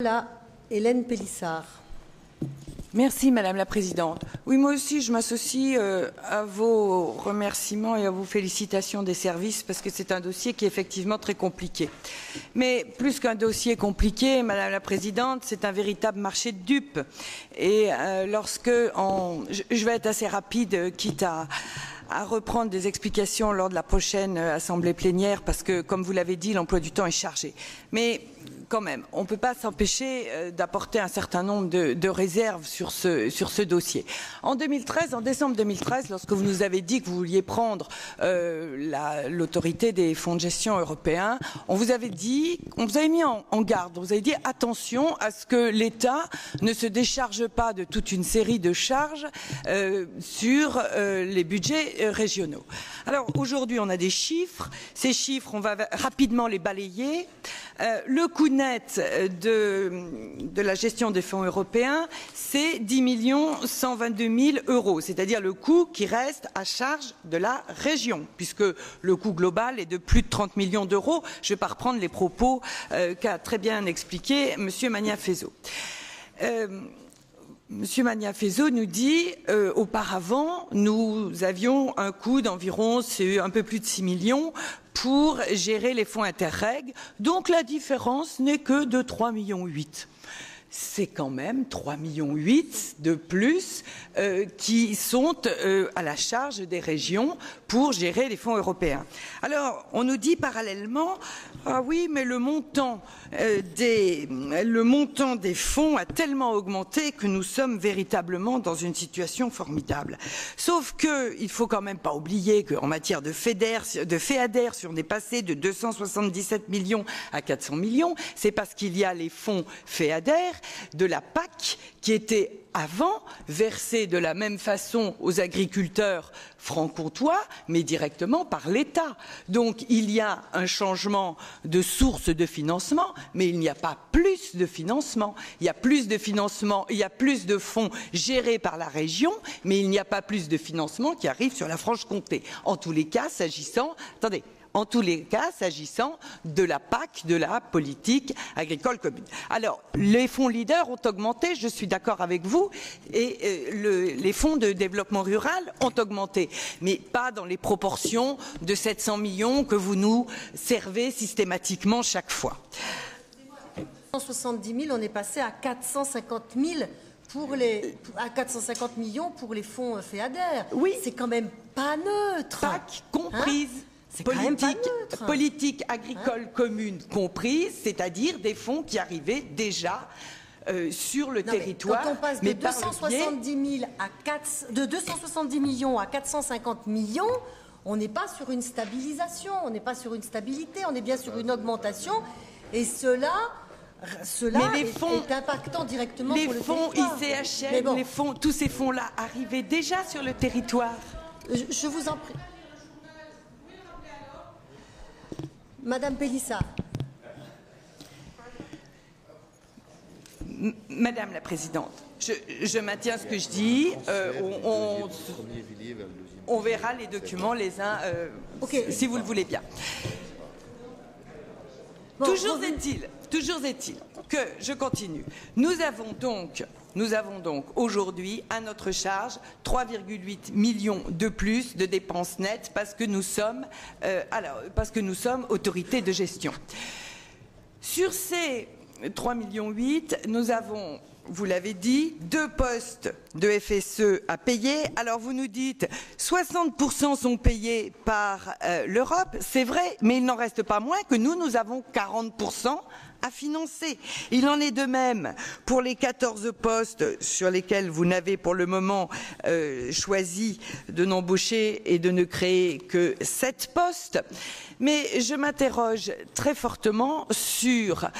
Là, Hélène Pélissard. Merci Madame la Présidente. Oui, moi aussi je m'associe à vos remerciements et à vos félicitations des services parce que c'est un dossier qui est effectivement très compliqué. Mais plus qu'un dossier compliqué, Madame la Présidente, c'est un véritable marché de dupes. Et je vais être assez rapide, quitte à reprendre des explications lors de la prochaine assemblée plénière parce que, comme vous l'avez dit, l'emploi du temps est chargé. Mais quand même, on ne peut pas s'empêcher d'apporter un certain nombre de réserves sur ce dossier. En décembre 2013, lorsque vous nous avez dit que vous vouliez prendre l'autorité des fonds de gestion européens, on vous avait mis en garde, on vous avait dit attention à ce que l'État ne se décharge pas de toute une série de charges sur les budgets régionaux. Alors aujourd'hui, on a des chiffres. Ces chiffres, on va rapidement les balayer. Le coût net de la gestion des fonds européens, c'est 10 122 000 euros, c'est-à-dire le coût qui reste à charge de la région, puisque le coût global est de plus de 30 millions d'euros. Je ne vais pas reprendre les propos qu'a très bien expliqué M. Magnaferro. Monsieur Magnaferro nous dit auparavant, nous avions un coût d'environ un peu plus de 6 millions pour gérer les fonds Interreg, donc la différence n'est que de 3,8 millions. C'est quand même 3,8 millions de plus qui sont à la charge des régions pour gérer les fonds européens. Alors, on nous dit parallèlement, ah oui, mais le montant des fonds a tellement augmenté que nous sommes véritablement dans une situation formidable. Sauf qu'il ne faut quand même pas oublier qu'en matière de FEADER, si on est passé de 277 millions à 400 millions, c'est parce qu'il y a les fonds FEADER de la PAC qui étaient avant versés de la même façon aux agriculteurs franc-comtois, mais directement par l'État. Donc il y a un changement de source de financement, mais il n'y a pas plus de financement. Il y a plus de financement, il y a plus de fonds gérés par la région, mais il n'y a pas plus de financement qui arrive sur la Franche-Comté. En tous les cas, s'agissant de la PAC, de la politique agricole commune. Alors, les fonds leaders ont augmenté, je suis d'accord avec vous, et les fonds de développement rural ont augmenté, mais pas dans les proportions de 700 millions que vous nous servez systématiquement chaque fois. 170 000, on est passé à 450 000 à 450 millions pour les fonds FEADER. Oui. C'est quand même pas neutre. PAC comprise. Politique agricole commune comprise, c'est-à-dire des fonds qui arrivaient déjà sur le territoire. Quand on passe de 270 millions à 450 millions, on n'est pas sur une stabilisation, on n'est pas sur une stabilité, on est bien sur une augmentation. Et cela est impactant directement pour le territoire. Les fonds ICHN, tous ces fonds-là arrivaient déjà sur le territoire. Je vous en prie. Madame Pélissard. Madame la Présidente, je maintiens ce que je dis. On verra les documents les uns, si vous le voulez bien. Bon, toujours est-il que, je continue, nous avons donc aujourd'hui à notre charge 3,8 millions de plus de dépenses nettes parce que nous sommes autorité de gestion. Sur ces 3,8 millions, nous avons, vous l'avez dit, 2 postes de FSE à payer. Alors vous nous dites 60% sont payés par l'Europe, c'est vrai, mais il n'en reste pas moins que nous avons 40% à financer. Il en est de même pour les 14 postes sur lesquels vous n'avez pour le moment choisi de n'embaucher et de ne créer que 7 postes. Mais je m'interroge très fortement sur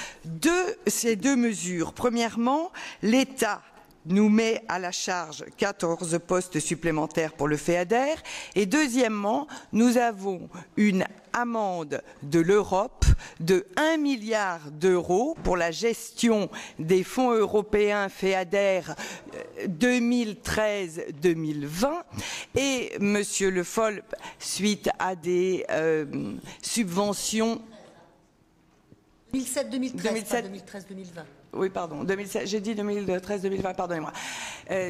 ces deux mesures. Premièrement, l'État nous met à la charge 14 postes supplémentaires pour le FEADER. Et deuxièmement, nous avons une amende de l'Europe de 1 milliard d'euros pour la gestion des fonds européens FEADER 2013-2020. Et Monsieur Le Foll, suite à des subventions 2007-2013, pas 2013-2020. oui, pardon, 2016, j'ai dit 2013-2020, pardonnez-moi,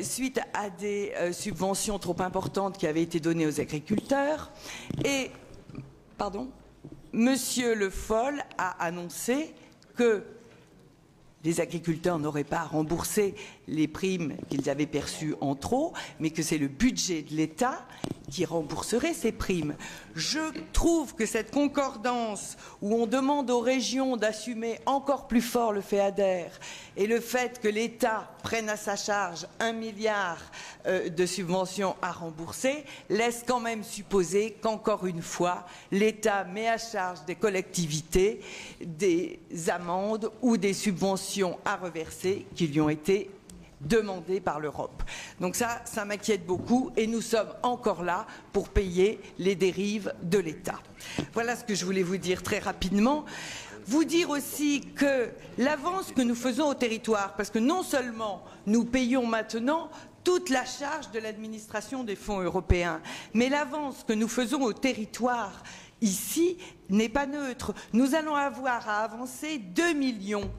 suite à des subventions trop importantes qui avaient été données aux agriculteurs. Et, pardon, Monsieur Le Foll a annoncé que les agriculteurs n'auraient pas à rembourser les primes qu'ils avaient perçues en trop, mais que c'est le budget de l'État qui rembourserait ces primes. Je trouve que cette concordance où on demande aux régions d'assumer encore plus fort le FEADER et le fait que l'État prenne à sa charge 1 milliard de subventions à rembourser laisse quand même supposer qu'encore une fois, l'État met à charge des collectivités des amendes ou des subventions à reverser qui lui ont été demandées par l'Europe. Donc ça m'inquiète beaucoup et nous sommes encore là pour payer les dérives de l'État. Voilà ce que je voulais vous dire très rapidement. Vous dire aussi que l'avance que nous faisons au territoire, parce que non seulement nous payons maintenant toute la charge de l'administration des fonds européens, mais l'avance que nous faisons au territoire ici n'est pas neutre. Nous allons avoir à avancer 2 millions,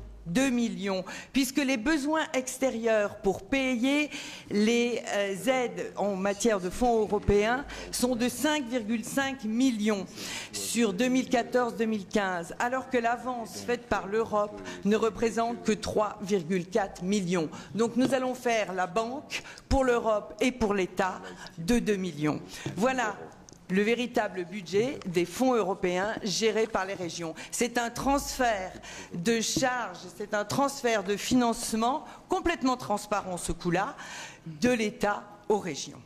puisque les besoins extérieurs pour payer les aides en matière de fonds européens sont de 5,5 millions sur 2014-2015, alors que l'avance faite par l'Europe ne représente que 3,4 millions. Donc nous allons faire la banque pour l'Europe et pour l'État de 2 millions. Voilà le véritable budget des fonds européens gérés par les régions. C'est un transfert de charges, c'est un transfert de financement complètement transparent ce coup-là, de l'État aux régions.